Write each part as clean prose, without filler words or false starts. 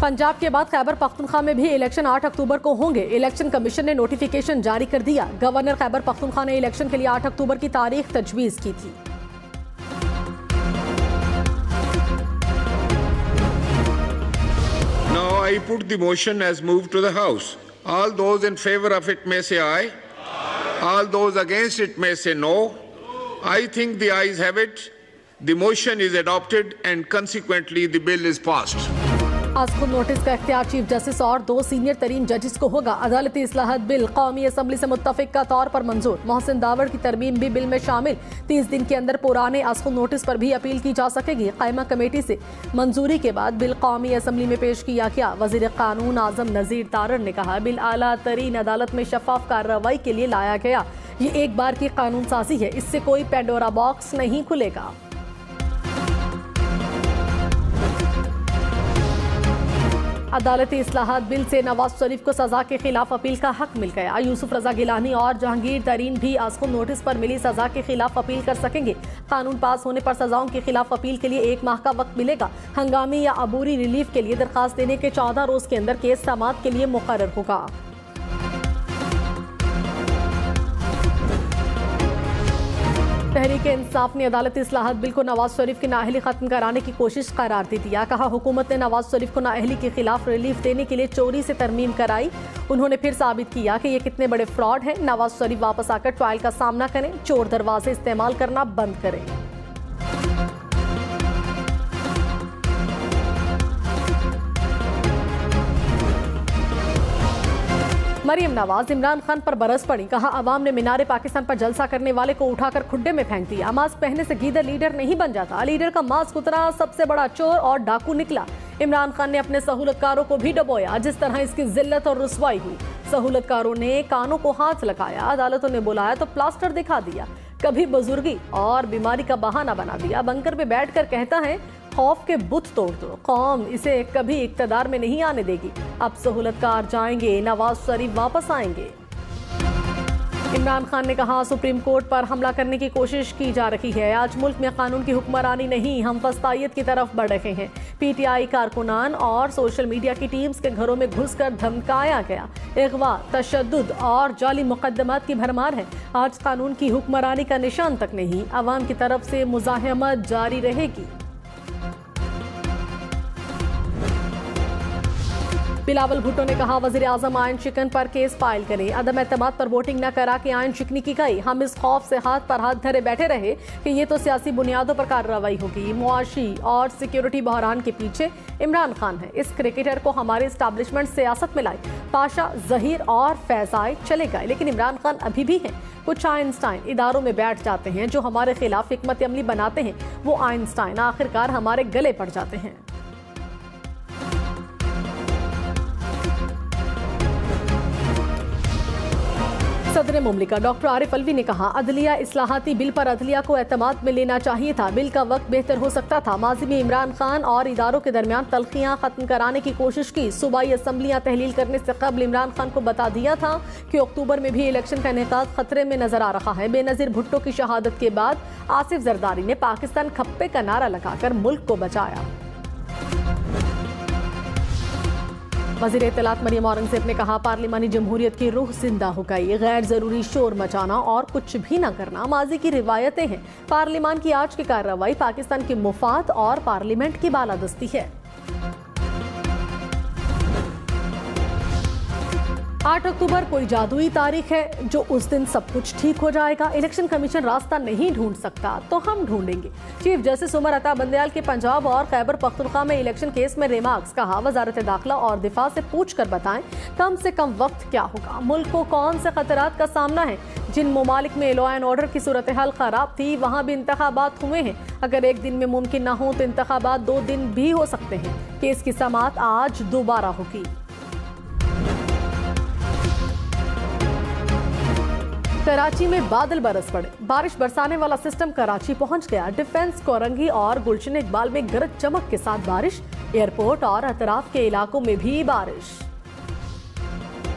पंजाब के बाद खैबर पख्तूनख्वा में भी इलेक्शन 8 अक्टूबर को होंगे। इलेक्शन कमीशन ने नोटिफिकेशन जारी कर दिया। गवर्नर खैबर पख्तूनख्वा ने इलेक्शन के लिए 8 अक्टूबर की तारीख तजवीज की थी। Now I put the motion as moved to the House. All those in favor of it may say aye. All those against it may say no. I think the ayes have it. The motion is adopted and consequently the bill is passed. आज खुद notice का इख्तियार chief justice और 2 senior तरीन जजेस को होगा। अदालती इस्लाहत बिल कौमी असम्बली से मुत्तफिक का तौर पर मंजूर। मोहसिन दावड़ की तरमीम भी बिल में शामिल। 30 दिन के अंदर पुराने आज खुद नोटिस पर भी अपील की जा सकेगी। कायमा कमेटी से मंजूरी के बाद बिल कौमी असम्बली में पेश किया गया। वजीर कानून आजम नजीर तारड़ ने कहा, बिल आला तरीन अदालत में शफाफ कार्रवाई के लिए लाया गया। ये एक बार की कानून साजी है, इससे कोई पेंडोरा बॉक्स नहीं खुलेगा। अदालती इस्लाहात बिल से नवाज शरीफ को सजा के खिलाफ अपील का हक मिल गया। यूसुफ रजा गिलानी और जहांगीर तरीन भी आज खुद नोटिस पर मिली सजा के खिलाफ अपील कर सकेंगे। कानून पास होने पर सजाओं के खिलाफ अपील के लिए 1 माह का वक्त मिलेगा। हंगामी या अबूरी रिलीफ के लिए दरखास्त देने के 14 रोज के अंदर केस समाअत के लिए मुकर्रर होगा। तहरीक इंसाफ ने अदालती इस्लाहत बिल को नवाज शरीफ की नाअहली खत्म कराने की कोशिश करार दे दिया। कहा, हुकूमत ने नवाज शरीफ को नाअहली के खिलाफ रिलीफ देने के लिए चोरी से तरमीम कराई। उन्होंने फिर साबित किया कि ये कितने बड़े फ्रॉड हैं। नवाज शरीफ वापस आकर ट्रायल का सामना करें, चोर दरवाजे इस्तेमाल करना बंद करें। मरियम नवाज इमरान खान पर बरस पड़ी। कहा, अवाम ने मीनारे पाकिस्तान पर जलसा करने वाले को उठाकर खुड्डे में फेंक दिया। मास्क पहनने से गीदड़ लीडर नहीं बन जाता। लीडर का मास्क उतरा, सबसे बड़ा चोर और डाकू निकला। इमरान खान ने अपने सहूलतकारों को भी डबोया। जिस तरह इसकी जिल्लत और रुसवाई हुई। सहूलतकारों ने कानों को हाथ लगाया, अदालतों ने बुलाया तो प्लास्टर दिखा दिया। कभी बुजुर्गी और बीमारी का बहाना बना दिया। बंकर पे बैठकर कहता है, खौफ के बुत तोड़ दो, कौम इसे कभी इक्तदार में नहीं आने देगी। अब सहूलतकार जाएंगे, नवाज शरीफ वापस आएंगे। इमरान खान ने कहा, सुप्रीम कोर्ट पर हमला करने की कोशिश की जा रही है। आज मुल्क में कानून की हुक्मरानी नहीं, हम वस्तायत की तरफ बढ़ रहे हैं। पीटीआई कारकुनान और सोशल मीडिया की टीम्स के घरों में घुसकर धमकाया गया। अगवा, तशद्दुद और जाली मुकदमात की भरमार है। आज कानून की हुक्मरानी का निशान तक नहीं। अवाम की तरफ से मुज़ाहमत जारी रहेगी। बिलावल भुट्टो ने कहा, वज़ीर आज़म आयन शिकन पर केस फाइल करें। अदम एतमाद पर वोटिंग न करा के आयन शिकनी की गई। हम इस खौफ से हाथ पर हाथ धरे बैठे रहे कि ये तो सियासी बुनियादों पर कार्रवाई होगी। मुआशी और सिक्योरिटी बहरान के पीछे इमरान खान है। इस क्रिकेटर को हमारे इस्टेब्लिशमेंट सियासत में लाई। पाशा, जहीर और फैजाई चले गए, लेकिन इमरान खान अभी भी हैं। कुछ आइंस्टाइन इदारों में बैठ जाते हैं जो हमारे खिलाफ हिकमत अमली बनाते हैं। वो आइंस्टाइन आखिरकार हमारे गले पड़ जाते हैं। सदर मुमलिका डॉक्टर आरिफ अलवी ने कहा, अदलिया इस्लाहाती बिल पर अदलिया को एतमाद में लेना चाहिए था। बिल का वक्त बेहतर हो सकता था। माजी में इमरान खान और इदारों के दरमियान तलखियां खत्म कराने की कोशिश की। सूबाई असम्बलियां तहलील करने से कबल इमरान खान को बता दिया था कि अक्टूबर में भी इलेक्शन का इनेकाद खतरे में नजर आ रहा है। बेनजीर भुट्टो की शहादत के बाद आसिफ जरदारी ने पाकिस्तान खप्पे का नारा लगाकर मुल्क को बचाया। वज़ीर इत्तलात मरियम औरंगज़ेब ने कहा, पार्लिमानी जमहूरियत की रूह जिंदा हो गई। गैर जरूरी शोर मचाना और कुछ भी न करना माजी की रिवायतें हैं। पार्लिमान की आज की कार्रवाई पाकिस्तान की मुफाद और पार्लियामेंट की बालादस्ती है। 8 अक्टूबर कोई जादुई तारीख है जो उस दिन सब कुछ ठीक हो जाएगा। इलेक्शन कमीशन रास्ता नहीं ढूंढ सकता तो हम ढूंढेंगे। चीफ जस्टिस उमर अता बंदयाल के पंजाब और खैबर पख्तूनख्वा में इलेक्शन केस में रिमार्क्स। कहा, वजारत दाखिला और दिफा से पूछ कर बताएं कम से कम वक्त क्या होगा, मुल्क को कौन से खतरात का सामना है। जिन ममालिक में लॉ एंड ऑर्डर की सूरत हाल खराब थी वहाँ भी इंतखाबात हुए हैं। अगर एक दिन में मुमकिन न हो तो इंतखाबात 2 दिन भी हो सकते हैं। केस की समाअत आज दोबारा होगी। कराची में बादल बरस पड़े। बारिश बरसाने वाला सिस्टम कराची पहुंच गया। डिफेंस, कोरंगी और गुलशन इकबाल में गरज चमक के साथ बारिश। एयरपोर्ट और अतराफ के इलाकों में भी बारिश।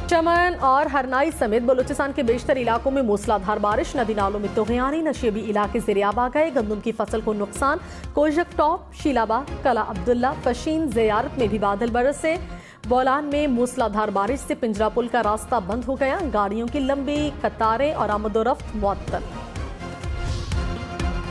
चमन और हरनाई समेत बलूचिस्तान के बेशतर इलाकों में मूसलाधार बारिश, नदी नालों में तुग़यानी, नशेबी इलाके ज़ेर-आब आ गए। गंदम की फसल को नुकसान। कोजक टॉप, शीलाबाग, कला अब्दुल्ला, पशीन, ज़ियारत में भी बादल बरसे। बोलान में मूसलाधार बारिश से पिंजरा पुल का रास्ता बंद हो गया। गाड़ियों की लंबी कतारें और आमदोरफ्त मुअत्तल।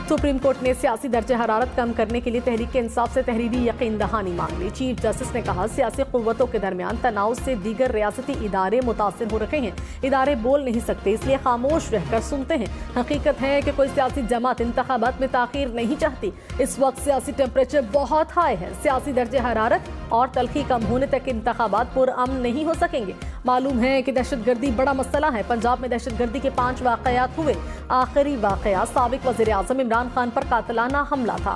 सुप्रीम कोर्ट ने सियासी दर्जे हरारत कम करने के लिए तहरीक इंसाफ से तहरीरी यकीन दहानी मांग ली। चीफ जस्टिस ने कहा, सियासी क़ुव्वतों के दरमियान तनाव से दीगर रियासती इदारे मुतासिर हो रहे हैं। इदारे बोल नहीं सकते, इसलिए खामोश रहकर सुनते हैं। हकीकत है कि कोई सियासी जमात इंतखाबात में ताख़ीर नहीं चाहती। इस वक्त सियासी टेम्परेचर बहुत हाई है। सियासी दर्जे हरारत और तलखी कम होने तक इंतखाबात पुरअमन नहीं हो सकेंगे। मालूम है कि दहशतगर्दी बड़ा मसला है। पंजाब में दहशतगर्दी के 5 वाक़यात हुए। आखिरी वाक़या साबिक वज़ीर आज़म इमरान खान पर कातिलाना हमला था।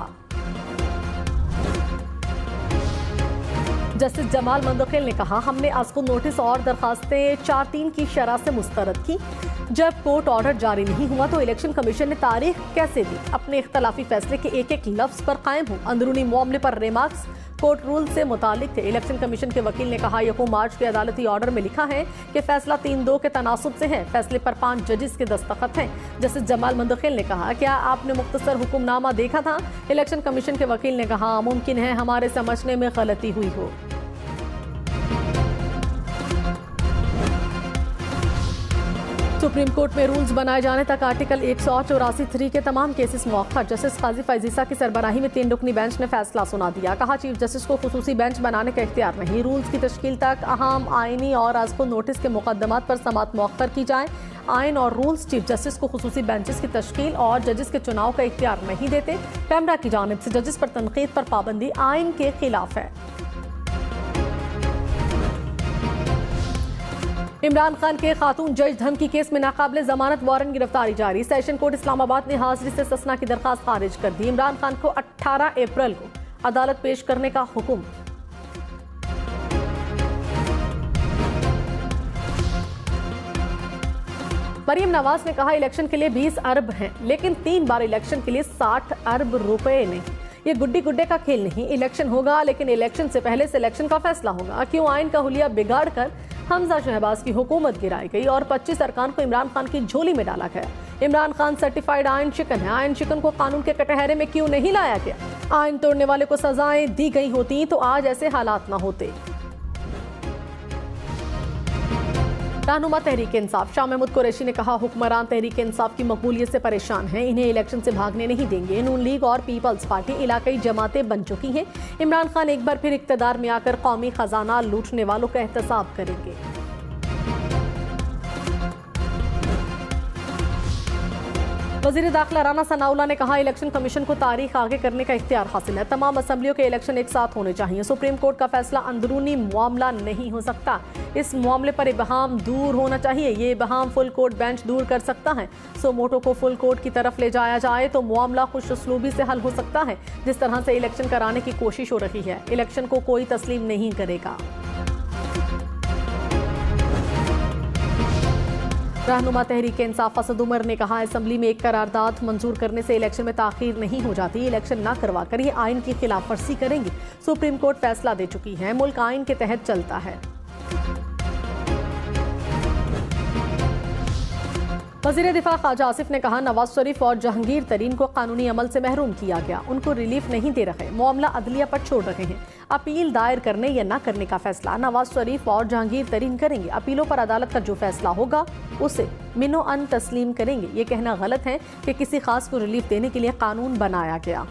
जस्टिस जमाल मंदखिल ने कहा, हमने आज को नोटिस और दरखास्तें 4-3 की शरह से मुस्तरद की। जब कोर्ट ऑर्डर जारी नहीं हुआ तो इलेक्शन कमीशन ने तारीख कैसे दी? अपने इख्तलाफी फैसले के एक-एक लफ्ज पर कायम हो। अंदरूनी मामले पर रिमार्क्स कोर्ट रूल से मुतालिक थे। इलेक्शन कमीशन के वकील ने कहा, यकूम मार्च के अदालती ऑर्डर में लिखा है कि फैसला 3-2 के तनासुब से है। फैसले पर 5 जजेस के दस्तखत हैं। जस्टिस जमाल मंदखिल ने कहा, क्या आपने मुख्तसर हुक्मनामा देखा था? इलेक्शन कमीशन के वकील ने कहा, मुमकिन है हमारे समझने में गलती हुई हो। सुप्रीम कोर्ट में रूल्स बनाए जाने तक आर्टिकल 184(3) के तमाम केसेस मौखर। जस्टिस काजी फैजीसा की सरबराही में 3 रुकनी बेंच ने फैसला सुना दिया। कहा, चीफ जस्टिस को खुसूसी बेंच बनाने का इख्तियार नहीं। रूल्स की तश्कील तक अहम आईनी और आज को नोटिस के मुकदमात पर समाअत मौखर की जाए। आइन और रूल्स चीफ जस्टिस को खुसूसी बेंचेस की तश्कील और जजेस के चुनाव का इख्तियार नहीं देते। कैमरा की जानिब से जजेस पर तनकीद पर पाबंदी आइन के खिलाफ है। इमरान खान के खातून जज धमकी केस में नाकाबिले जमानत वारंट गिरफ्तारी जारी। सेशन कोर्ट इस्लामाबाद ने हाजिरी से ससना की दरखास्त खारिज कर दी। इमरान खान को 18 अप्रैल को अदालत पेश करने का हुक्म। मरियम नवाज ने कहा, इलेक्शन के लिए 20 अरब हैं, लेकिन 3 बार इलेक्शन के लिए 60 अरब रुपए नहीं। ये गुड्डी गुड्डे का खेल नहीं। इलेक्शन होगा, लेकिन इलेक्शन से पहले सिलेक्शन का फैसला होगा। क्यों आइन का हुलिया बिगाड़ कर हमजा शहबाज की हुकूमत गिराई गई और 25 अरकान को इमरान खान की झोली में डाला गया। Imran Khan certified ion chicken है। आयन चिकन को कानून के कटहरे में क्यों नहीं लाया गया? आयन तोड़ने वाले को सजाएं दी गई होती तो आज ऐसे हालात ना होते। रहनुमा तहरीक इंसाफ शाह महमूद कुरैशी ने कहा, हुक्मरान तहरीक इंसाफ की मकबूलियत से परेशान हैं। इन्हें इलेक्शन से भागने नहीं देंगे। नून लीग और पीपल्स पार्टी इलाकाई जमातें बन चुकी हैं। इमरान खान एक बार फिर इक्तदार में आकर कौमी खजाना लूटने वालों का एहतसाब करेंगे। वज़ीर दाखिला राना सनाउल्लाह ने कहा, इलेक्शन कमीशन को तारीख आगे करने का इख्तियार हासिल है। तमाम असम्बलियों के इलेक्शन एक साथ होने चाहिए। सुप्रीम कोर्ट का फैसला अंदरूनी मामला नहीं हो सकता। इस मामले पर इबहाम दूर होना चाहिए। ये इबहाम फुल कोर्ट बेंच दूर कर सकता है। सो मोटो को फुल कोर्ट की तरफ ले जाया जाए तो मामला खुश उसलूबी से हल हो सकता है। जिस तरह से इलेक्शन कराने की कोशिश हो रही है, इलेक्शन को कोई तस्लीम नहीं करेगा। रहनुमा तहरीक इंसाफ असद उमर ने कहा, असेंबली में एक करारदाद मंजूर करने से इलेक्शन में ताखीर नहीं हो जाती। इलेक्शन न करवा कर ये आइन की खिलाफ वर्जी करेंगे। सुप्रीम कोर्ट फैसला दे चुकी है। मुल्क आइन के तहत चलता है। वज़ीर दिफा ख्वाजा आसिफ ने कहा, नवाज शरीफ और जहांगीर तरीन को कानूनी अमल से महरूम किया गया। उनको रिलीफ नहीं दे रहे, मामला अदलिया पर छोड़ रहे हैं। अपील दायर करने या न करने का फैसला नवाज शरीफ और जहांगीर तरीन करेंगे। अपीलों पर अदालत का जो फैसला होगा उसे मिनो अन तस्लीम करेंगे। ये कहना गलत है कि किसी खास को रिलीफ देने के लिए कानून बनाया गया।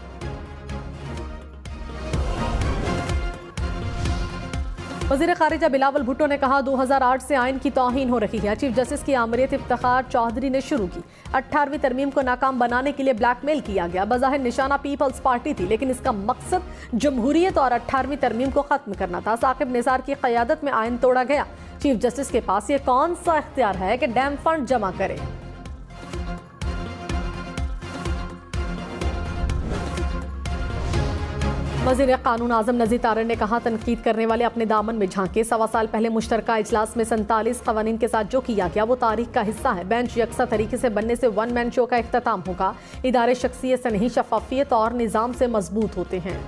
वज़ीर खारिजा बिलावल भुट्टो ने कहा, 2008 से आइन की तौहीन हो रही है। चीफ जस्टिस की आमरीत इफ्तिखार चौधरी ने शुरू की। 18वीं तरमीम को नाकाम बनाने के लिए ब्लैकमेल किया गया। बज़ाहिर निशाना पीपल्स पार्टी थी, लेकिन इसका मकसद जमहूरियत और 18वीं तरमीम को खत्म करना था। साकिब निसार की क़यादत में आइन तोड़ा गया। चीफ जस्टिस के पास ये कौन सा इख्तियार है कि डैम फंड जमा करे? वज़ीर कानून आज़म नज़ीर तारड़ ने कहा, तनकीद करने वाले अपने दामन में झांके। 1.25 साल पहले मुश्तरका इजलास में 47 क़वानीन के साथ जो किया गया वो तारीख का हिस्सा है। बेंच यकसा तरीके से बनने से वन मैन शो का इख्तिताम होगा। इदारे शख्सियत से नहीं, शफाफियत और निज़ाम से मजबूत होते हैं।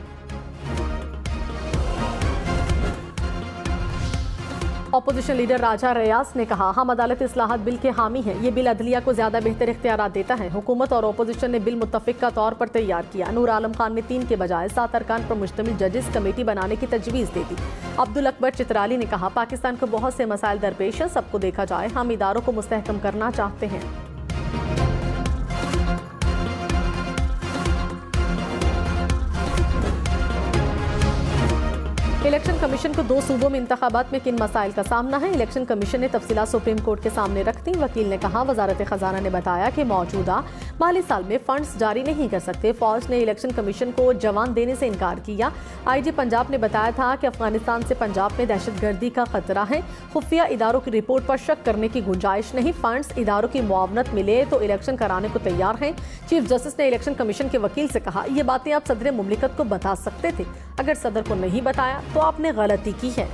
ऑपोजिशन लीडर राजा रियाज ने कहा, हम अदालत इस्लाहात बिल के हामी हैं। ये बिल अदलिया को ज्यादा बेहतर इख्तियारात देता है। हुकूमत और ऑपोजिशन ने बिल मुत्तफिका तौर पर तैयार किया। नूर आलम खान ने 3 के बजाय 7 अरकान पर मुश्तमिल जजेस कमेटी बनाने की तजवीज़ दे दी। अब्दुल अकबर चित्राली ने कहा, पाकिस्तान को बहुत से मसाइल दरपेश हैं, सबको देखा जाए। हम इदारों को मुस्तहकम करना चाहते हैं। इलेक्शन कमीशन को 2 सूबों में इंतखाबात में किन मसाइल का सामना है। इलेक्शन कमीशन ने तफसीलात सुप्रीम कोर्ट के सामने रख दी। वकील ने कहा, वजारत खजाना ने बताया कि मौजूदा माली साल में फंड्स जारी नहीं कर सकते। फौज ने इलेक्शन कमीशन को जवान देने से इनकार किया। IG पंजाब ने बताया था कि अफगानिस्तान से पंजाब में दहशतगर्दी का खतरा है। खुफिया इदारों की रिपोर्ट पर शक करने की गुंजाइश नहीं। फंड्स इदारों की मुआवनत मिले तो इलेक्शन कराने को तैयार हैं। चीफ जस्टिस ने इलेक्शन कमीशन के वकील से कहा, ये बातें आप सदर मुमलिकत को बता सकते थे। अगर सदर को नहीं बताया तो आपने गलती की है।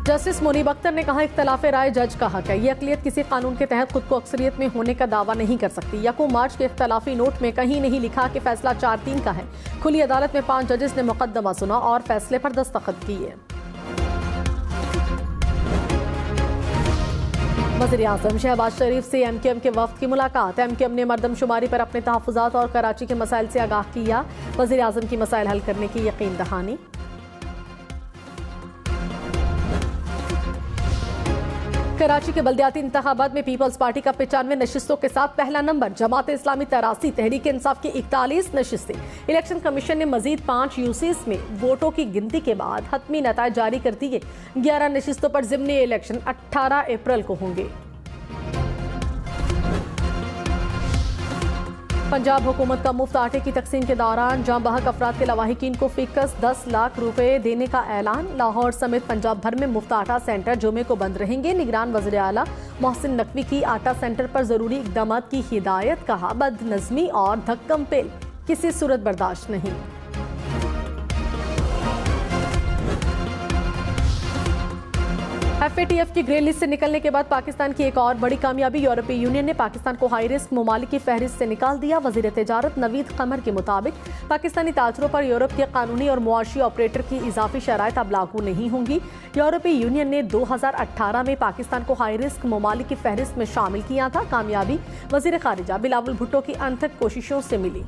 जस्टिस मुनीब अख्तर ने कहा, इख्तलाफ राय जज का हक है। ये अक़लियत किसी कानून के तहत खुद को अक्सरियत में होने का दावा नहीं कर सकती। यकूम मार्च के इख्तलाफी नोट में कहीं नहीं लिखा कि फैसला 4-3 का है। खुली अदालत में 5 जजेस ने मुकदमा सुना और फैसले पर दस्तखत किए। वज़ीर-ए-आज़म शहबाज शरीफ से MQM के वफ्द की मुलाकात। MQM ने मरदमशुमारी पर अपने तहफ़्फ़ुज़ात और कराची के मसाइल से आगाह किया। वज़ीर-ए-आज़म की मसाइल हल करने की यकीन दहानी। कराची के बल्दियाती इंतखाबात में पीपल्स पार्टी का 95 नशिस्तों के साथ पहला नंबर। जमात इस्लामी 83, तहरीक इंसाफ की 41 नशिस्तें। इलेक्शन कमीशन ने मजीद 5 यूसीस में वोटों की गिनती के बाद हतमी नताइज जारी कर दिए। 11 नशिस्तों पर ज़िमनी इलेक्शन 18 अप्रैल को होंगे। पंजाब हुकूमत का मुफ्त आटे की तकसीम के दौरान जाँ बहक अफराद के लवाहिकीन को फ़िक्स 10 लाख रुपए देने का ऐलान। लाहौर समेत पंजाब भर में मुफ्त आटा सेंटर जुमे को बंद रहेंगे। निगरान वज़ीर आला मोहसिन नकवी की आटा सेंटर पर ज़रूरी इक़दाम की हिदायत। कहा, बदनज़मी और धक्कम पेल किसी सूरत बर्दाश्त नहीं। FATF की ग्रे लिस्ट से निकलने के बाद पाकिस्तान की एक और बड़ी कामयाबी। यूरोपीय यूनियन ने पाकिस्तान को हाई रिस्क ममालिक की फहरिस्त से निकाल दिया। वज़ीर तिजारत नवीद कमर के मुताबिक पाकिस्तानी ताजरों पर यूरोप के कानूनी और मुआशी ऑपरेटर की इजाफी शराइत अब लागू नहीं होंगी। यूरोपीय यूनियन ने 2018 में पाकिस्तान को हाई रिस्क ममालिक की फहरिस्त में शामिल किया था। कामयाबी वज़ीर खारिजा बिलावल भुट्टो की अनथक कोशिशों से मिली।